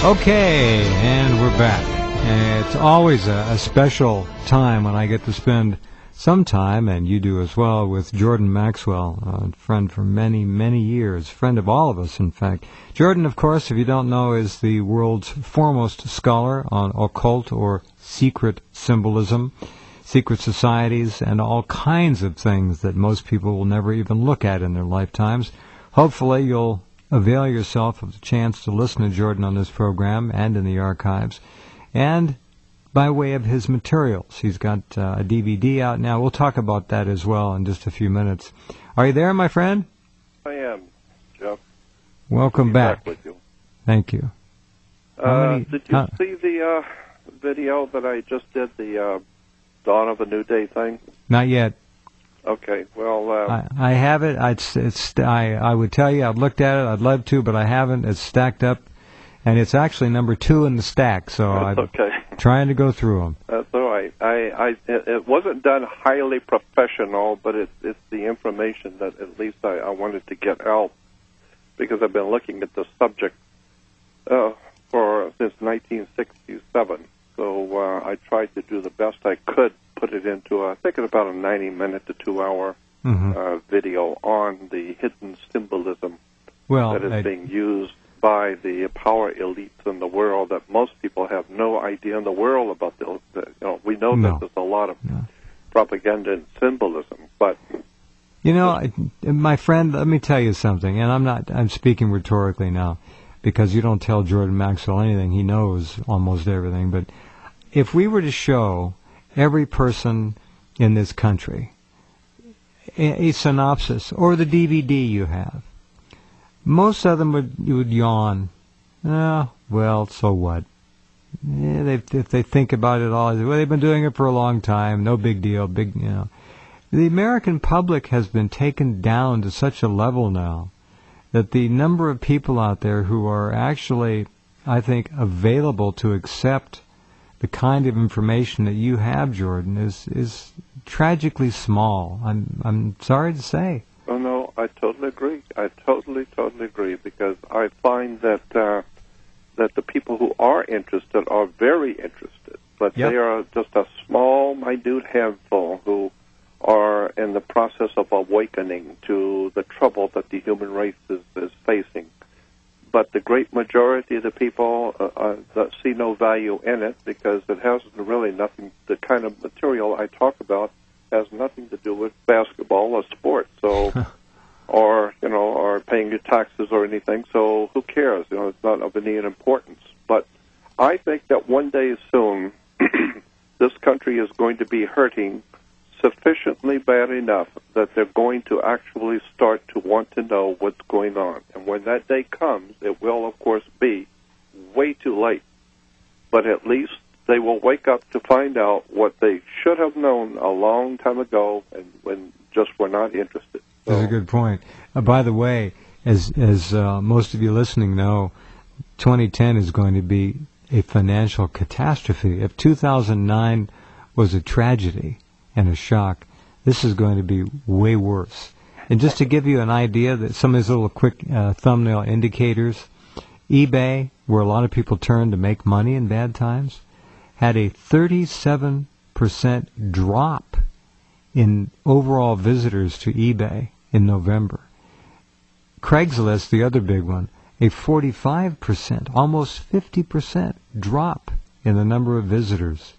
Okay, and we're back. It's always a special time when I get to spend some time, and you do as well, with Jordan Maxwell, a friend for many, many years, friend of all of us, in fact. Jordan, of course, if you don't know, is the world's foremost scholar on occult or secret symbolism, secret societies, and all kinds of things that most people will never even look at in their lifetimes. Hopefully you'll avail yourself of the chance to listen to Jordan on this program and in the archives, and by way of his materials. He's got a DVD out now. We'll talk about that as well in just a few minutes. Are you there, my friend? I am, Jeff. Welcome back. With you. Thank you. Did you see the video that I just did, the Dawn of a New Day thing? Not yet. Okay, well... I have it. I would tell you I've looked at it. I'd love to, but I haven't. It's stacked up, and it's actually number 2 in the stack, so I'm trying to go through them. That's all right. It wasn't done highly professional, but it's the information that at least I wanted to get out, because I've been looking at the subject since 1967. So I tried to do the best I could, put it into, I think it's about a 90-minute to 2-hour video on the hidden symbolism that is being used by the power elites in the world, that most people have no idea in the world about. We know that there's a lot of propaganda and symbolism, but... You know, my friend, let me tell you something, and I'm speaking rhetorically now, because you don't tell Jordan Maxwell anything. He knows almost everything. But if we were to show every person in this country a synopsis or the DVD you have, most of them would yawn. Well, so what? If they think about it all, well, they've been doing it for a long time. No big deal. The American public has been taken down to such a level now that the number of people out there who are actually, I think, available to accept the kind of information that you have, Jordan, is tragically small. I'm sorry to say. Oh no, I totally agree. I totally agree, because I find that the people who are interested are very interested, but they are just a small, minute handful who are in the process of awakening to the trouble that the human race is facing. But the great majority of the people that see no value in it, because it has really nothing, the kind of material I talk about has nothing to do with basketball or sports, so, or paying your taxes or anything, so who cares? It's not of any importance. But I think that one day soon, this country is going to be hurting sufficiently bad enough that they're going to actually start to want to know what's going on. And when that day comes, it will, of course, be way too late. But at least they will wake up to find out what they should have known a long time ago, and when just were not interested. That's a good point. By the way, as most of you listening know, 2010 is going to be a financial catastrophe. If 2009 was a tragedy and a shock, this is going to be way worse. And just to give you an idea, that some of these little quick thumbnail indicators, eBay, where a lot of people turn to make money in bad times, had a 37% drop in overall visitors to eBay in November. Craigslist, the other big one, a 45%, almost 50% drop in the number of visitors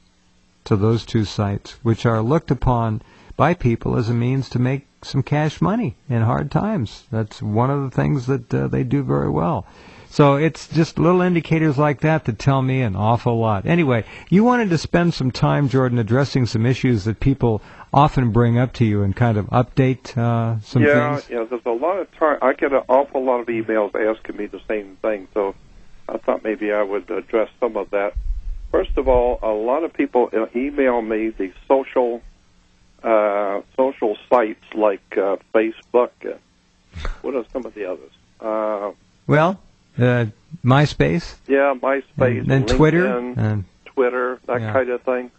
to those two sites, which are looked upon by people as a means to make some cash money in hard times. That's one of the things that they do very well. So it's just little indicators like that tell me an awful lot. Anyway, you wanted to spend some time, Jordan, addressing some issues that people often bring up to you and kind of update some things. Yeah, there's a lot of time. I get an awful lot of emails asking me the same thing, so I thought maybe I would address some of that. First of all, a lot of people email me the social sites like Facebook. What are some of the others? MySpace. Yeah, MySpace. And LinkedIn, Twitter, that kind of thing.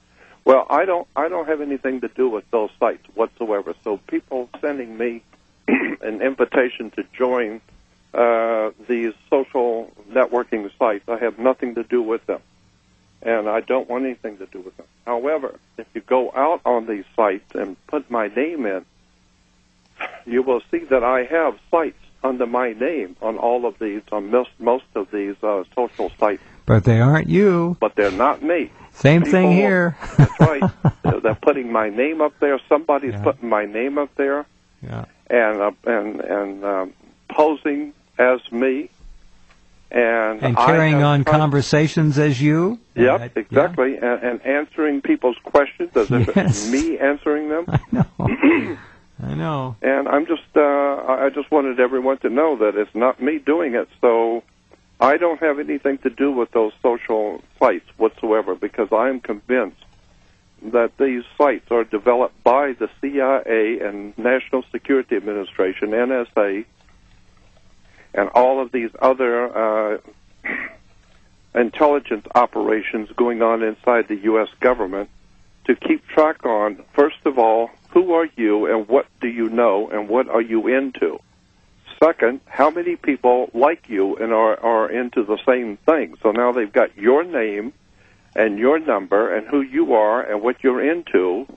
Well, I don't have anything to do with those sites whatsoever. So people sending me an invitation to join these social networking sites. I have nothing to do with them, and I don't want anything to do with them. However, if you go out on these sites and put my name in, you will see that I have sites under my name on all of these, on most of these social sites. But they aren't you. But they're not me. Same thing here. That's right. They're putting my name up there. Somebody's putting my name up there, and posing as me, and carrying on conversations as you. Yep, exactly, and answering people's questions as if it's me answering them. I know. I know. And I'm just, I just wanted everyone to know that it's not me doing it. So I don't have anything to do with those social sites whatsoever, because I am convinced that these sites are developed by the CIA and National Security Administration, NSA, and all of these other intelligence operations going on inside the U.S. government to keep track on, first of all, who are you and what do you know and what are you into? Second, how many people like you and are into the same thing? So now they've got your name and your number and who you are and what you're into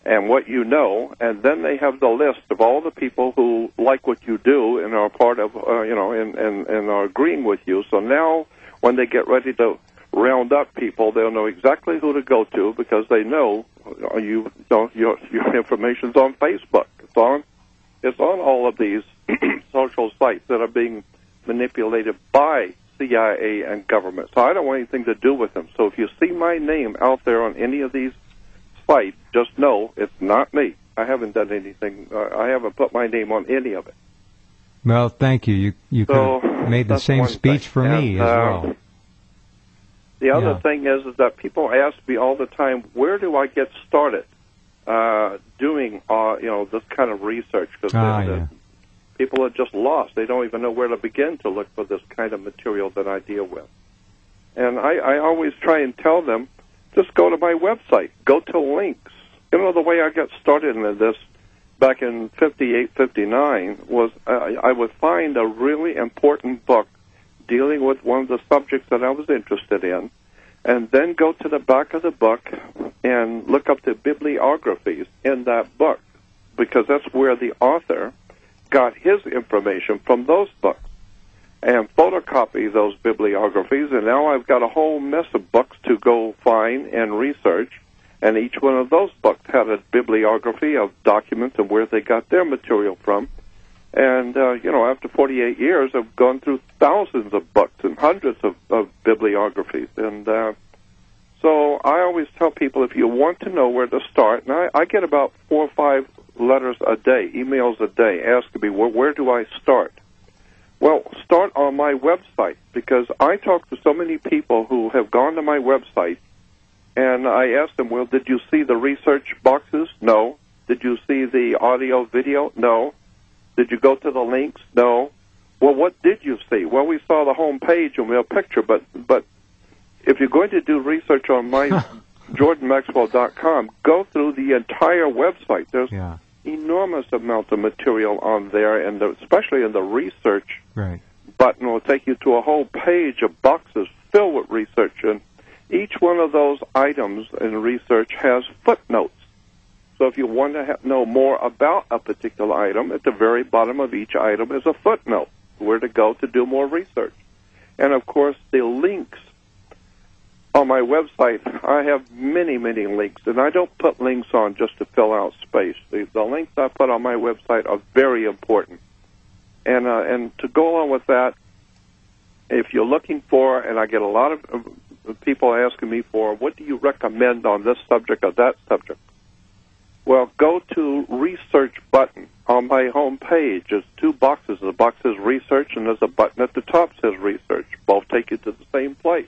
and what you know, and then they have the list of all the people who like what you do and are part of, and are agreeing with you. So now when they get ready to round up people, they'll know exactly who to go to because they know your information's on Facebook. It's on all of these social sites that are being manipulated by CIA and government. So I don't want anything to do with them. So if you see my name out there on any of these sites, just know it's not me. I haven't done anything. I haven't put my name on any of it. Well, thank you. You could have made the same speech for me as well. The other thing is that people ask me all the time, where do I get started doing this kind of research? Because people are just lost. They don't even know where to begin to look for this kind of material that I deal with. And I always try and tell them, just go to my website. Go to links. You know, the way I got started in this back in 58, 59 was I would find a really important book dealing with one of the subjects that I was interested in, and then go to the back of the book and look up the bibliographies in that book, because that's where the author got his information from those books, and photocopy those bibliographies, and now I've got a whole mess of books to go find and research, and each one of those books had a bibliography of documents and where they got their material from. And, after 48 years, I've gone through thousands of books and hundreds of bibliographies. And so I always tell people, if you want to know where to start, and I get about 4 or 5 letters a day, emails a day, asking me, well, where do I start? Well, start on my website, because I talk to so many people who have gone to my website, and I ask them, well, did you see the research boxes? No. Did you see the audio, video? No. Did you go to the links? No. Well, what did you see? Well, we saw the home page and a picture, but if you're going to do research on my JordanMaxwell.com, go through the entire website. There's enormous amounts of material on there, and especially in the research button will take you to a whole page of boxes filled with research, and each one of those items in research has footnotes. So if you want to know more about a particular item, at the very bottom of each item is a footnote, where to go to do more research. And, of course, the links on my website, I have many, many links, and I don't put links on just to fill out space. The links I put on my website are very important. And to go along with that, if you're looking for, and I get a lot of people asking me for, what do you recommend on this subject or that subject? Well, go to Research button on my home page. There's 2 boxes. The box says Research, and there's a button at the top that says Research. Both take you to the same place.